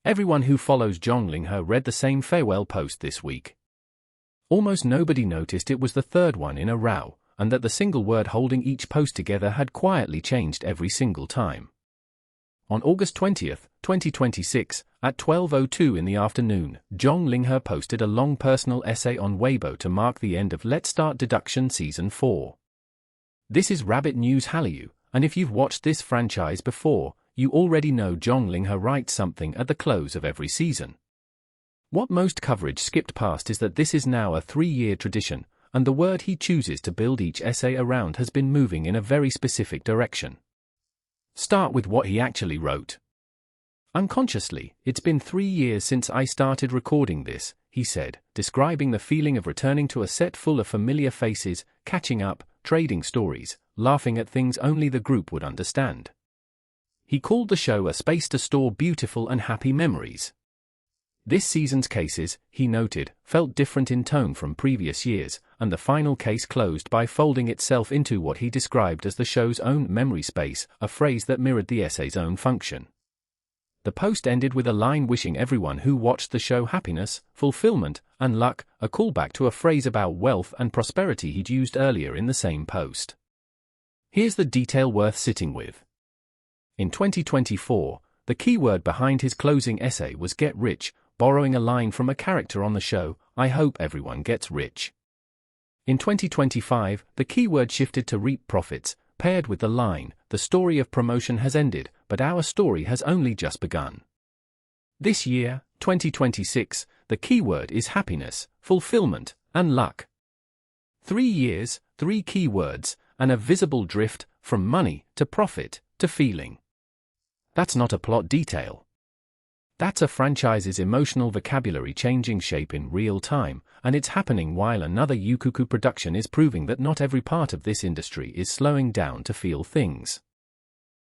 Everyone who follows Zhang Linghe read the same farewell post this week. Almost nobody noticed it was the third one in a row, and that the single word holding each post together had quietly changed every single time. On August 20th, 2026, at 12:02 in the afternoon, Zhang Linghe posted a long personal essay on Weibo to mark the end of Let's Start Deduction Season 4. This is Rabbit News Hallyu, and if you've watched this franchise before, you already know Zhang Linghe writes something at the close of every season. What most coverage skipped past is that this is now a 3-year tradition, and the word he chooses to build each essay around has been moving in a very specific direction. Start with what he actually wrote. Unconsciously, it's been 3 years since I started recording this, he said, describing the feeling of returning to a set full of familiar faces, catching up, trading stories, laughing at things only the group would understand. He called the show a space to store beautiful and happy memories. This season's cases, he noted, felt different in tone from previous years, and the final case closed by folding itself into what he described as the show's own memory space, a phrase that mirrored the essay's own function. The post ended with a line wishing everyone who watched the show happiness, fulfillment, and luck, a callback to a phrase about wealth and prosperity he'd used earlier in the same post. Here's the detail worth sitting with. In 2024, the keyword behind his closing essay was "get rich," borrowing a line from a character on the show, "I hope everyone gets rich." In 2025, the keyword shifted to "reap profits," paired with the line, "The story of promotion has ended, but our story has only just begun." This year, 2026, the keyword is happiness, fulfillment, and luck. 3 years, 3 keywords, and a visible drift from money to profit to feeling. That's not a plot detail. That's a franchise's emotional vocabulary changing shape in real time, and it's happening while another Yukuku production is proving that not every part of this industry is slowing down to feel things.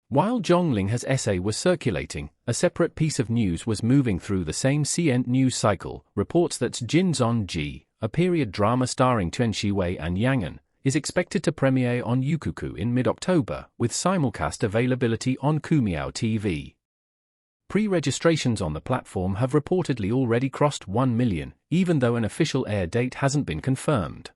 While Zhang Linghe's essay was circulating, a separate piece of news was moving through the same CN news cycle, reports that Jin Chai, a period drama starring Tian Xiwei and Yang, is expected to premiere on Yukuku in mid-October, with simulcast availability on Kumiao TV. Pre-registrations on the platform have reportedly already crossed 1 million, even though an official air date hasn't been confirmed.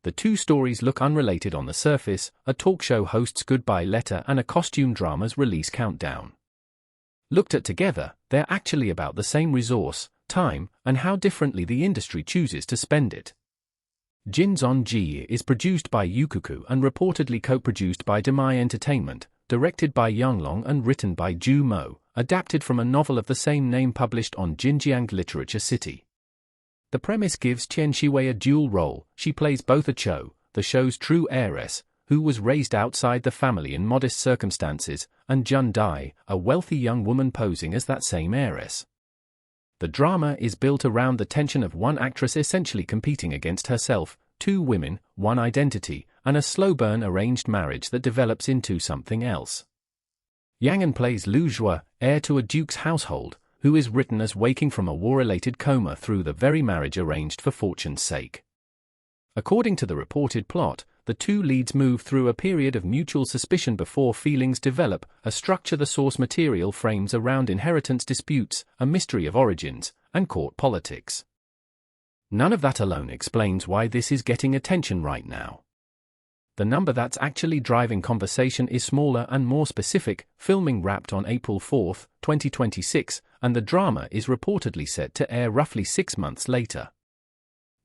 The 2 stories look unrelated on the surface: a talk show host's goodbye letter and a costume drama's release countdown. Looked at together, they're actually about the same resource, time, and how differently the industry chooses to spend it. Jin Chai is produced by Yukuku and reportedly co-produced by Demai Entertainment, directed by Yanglong and written by Ju Mo, adapted from a novel of the same name published on Jinjiang Literature City. The premise gives Tian Xiwei a dual role. She plays both a Cho, the show's true heiress, who was raised outside the family in modest circumstances, and Jun Dai, a wealthy young woman posing as that same heiress. The drama is built around the tension of one actress essentially competing against herself, 2 women, 1 identity, and a slow-burn arranged marriage that develops into something else. Yang plays Lu Zhua, heir to a duke's household, who is written as waking from a war-related coma through the very marriage arranged for fortune's sake. According to the reported plot, the 2 leads move through a period of mutual suspicion before feelings develop, a structure the source material frames around inheritance disputes, a mystery of origins, and court politics. None of that alone explains why this is getting attention right now. The number that's actually driving conversation is smaller and more specific. Filming wrapped on April 4, 2026, and the drama is reportedly set to air roughly 6 months later.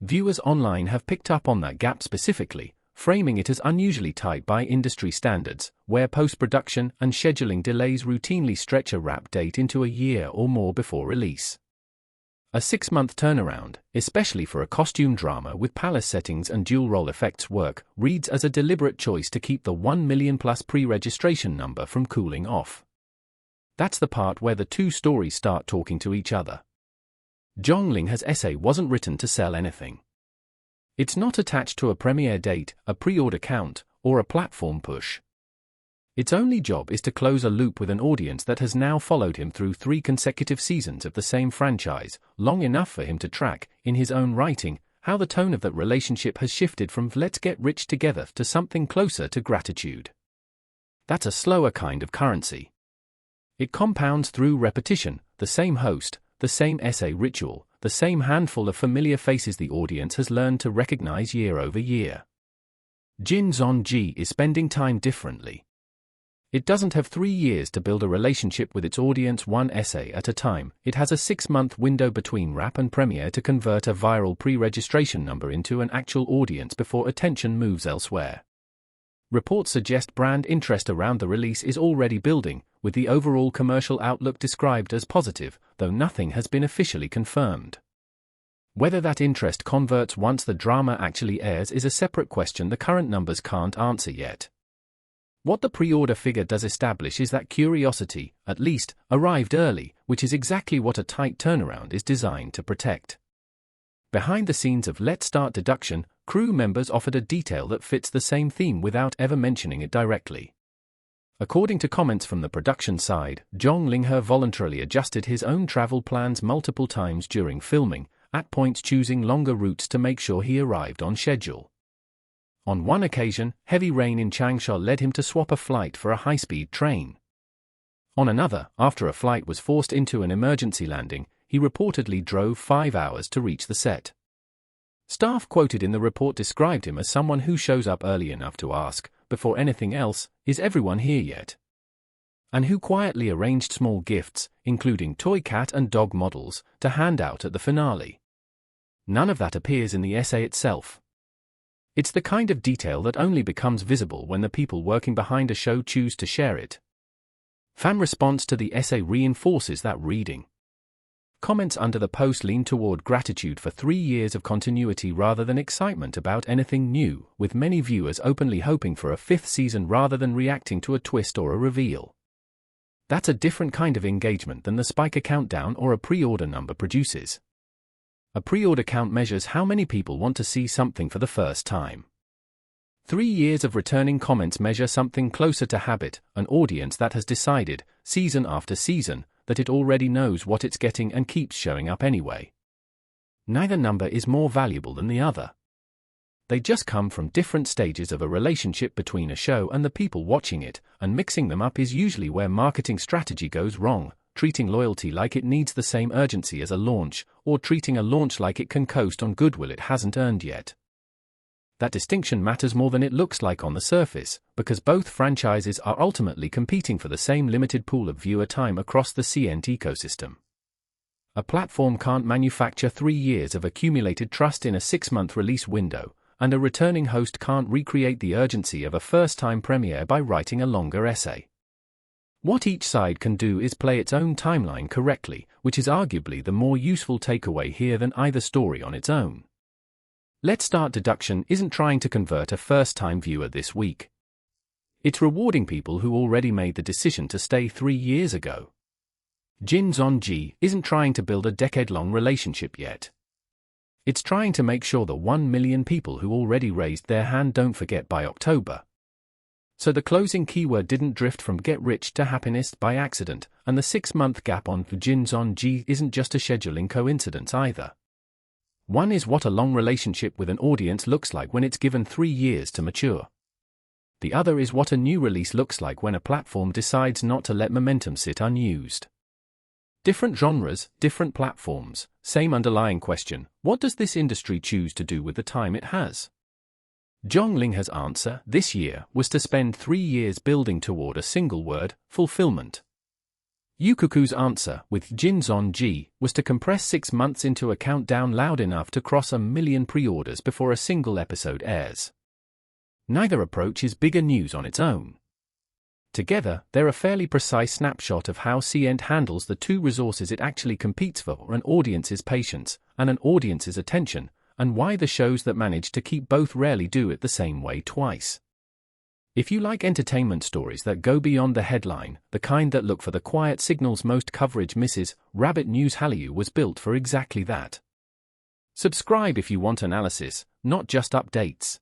Viewers online have picked up on that gap specifically, framing it as unusually tight by industry standards, where post-production and scheduling delays routinely stretch a wrap date into a year or more before release. A 6-month turnaround, especially for a costume drama with palace settings and dual-role effects work, reads as a deliberate choice to keep the 1 million-plus pre-registration number from cooling off. That's the part where the 2 stories start talking to each other. Zhang Linghe's essay wasn't written to sell anything. It's not attached to a premiere date, a pre-order count, or a platform push. Its only job is to close a loop with an audience that has now followed him through 3 consecutive seasons of the same franchise, long enough for him to track, in his own writing, how the tone of that relationship has shifted from "let's get rich together" to something closer to gratitude. That's a slower kind of currency. It compounds through repetition, the same host, the same essay ritual, the same handful of familiar faces the audience has learned to recognize year over year. XieZheng is spending time differently. It doesn't have 3 years to build a relationship with its audience one essay at a time. It has a 6-month window between wrap and premiere to convert a viral pre-registration number into an actual audience before attention moves elsewhere. Reports suggest brand interest around the release is already building, with the overall commercial outlook described as positive, though nothing has been officially confirmed. Whether that interest converts once the drama actually airs is a separate question the current numbers can't answer yet. What the pre-order figure does establish is that curiosity, at least, arrived early, which is exactly what a tight turnaround is designed to protect. Behind the scenes of Let's Start Deduction, crew members offered a detail that fits the same theme without ever mentioning it directly. According to comments from the production side, Zhang Linghe voluntarily adjusted his own travel plans multiple times during filming, at points choosing longer routes to make sure he arrived on schedule. On one occasion, heavy rain in Changsha led him to swap a flight for a high-speed train. On another, after a flight was forced into an emergency landing, he reportedly drove 5 hours to reach the set. Staff quoted in the report described him as someone who shows up early enough to ask, before anything else, "Is everyone here yet?" and who quietly arranged small gifts, including toy cat and dog models, to hand out at the finale. None of that appears in the essay itself. It's the kind of detail that only becomes visible when the people working behind a show choose to share it. Fan response to the essay reinforces that reading. Comments under the post lean toward gratitude for 3 years of continuity rather than excitement about anything new, with many viewers openly hoping for a 5th season rather than reacting to a twist or a reveal. That's a different kind of engagement than the spiker countdown or a pre-order number produces. A pre-order count measures how many people want to see something for the first time. 3 years of returning comments measure something closer to habit, an audience that has decided, season after season, that it already knows what it's getting and keeps showing up anyway. Neither number is more valuable than the other. They just come from different stages of a relationship between a show and the people watching it, and mixing them up is usually where marketing strategy goes wrong, treating loyalty like it needs the same urgency as a launch, or treating a launch like it can coast on goodwill it hasn't earned yet. That distinction matters more than it looks like on the surface, because both franchises are ultimately competing for the same limited pool of viewer time across the CNT ecosystem. A platform can't manufacture 3 years of accumulated trust in a 6-month release window, and a returning host can't recreate the urgency of a first-time premiere by writing a longer essay. What each side can do is play its own timeline correctly, which is arguably the more useful takeaway here than either story on its own. Let's Start Deduction isn't trying to convert a first-time viewer this week. It's rewarding people who already made the decision to stay 3 years ago. XieZheng isn't trying to build a decade-long relationship yet. It's trying to make sure the 1 million people who already raised their hand don't forget by October. So the closing keyword didn't drift from get rich to happiness by accident, and the 6-month gap on XieZheng isn't just a scheduling coincidence either. One is what a long relationship with an audience looks like when it's given 3 years to mature. The other is what a new release looks like when a platform decides not to let momentum sit unused. Different genres, different platforms, same underlying question: what does this industry choose to do with the time it has? Zhang Linghe's answer, this year, was to spend 3 years building toward a single word: fulfillment. Yukuku's answer, with XieZheng, was to compress 6 months into a countdown loud enough to cross 1 million pre-orders before a single episode airs. Neither approach is bigger news on its own. Together, they're a fairly precise snapshot of how CNT handles the 2 resources it actually competes for: an audience's patience and an audience's attention, and why the shows that manage to keep both rarely do it the same way twice. If you like entertainment stories that go beyond the headline, the kind that look for the quiet signals most coverage misses, Rabbit News Hallyu was built for exactly that. Subscribe if you want analysis, not just updates.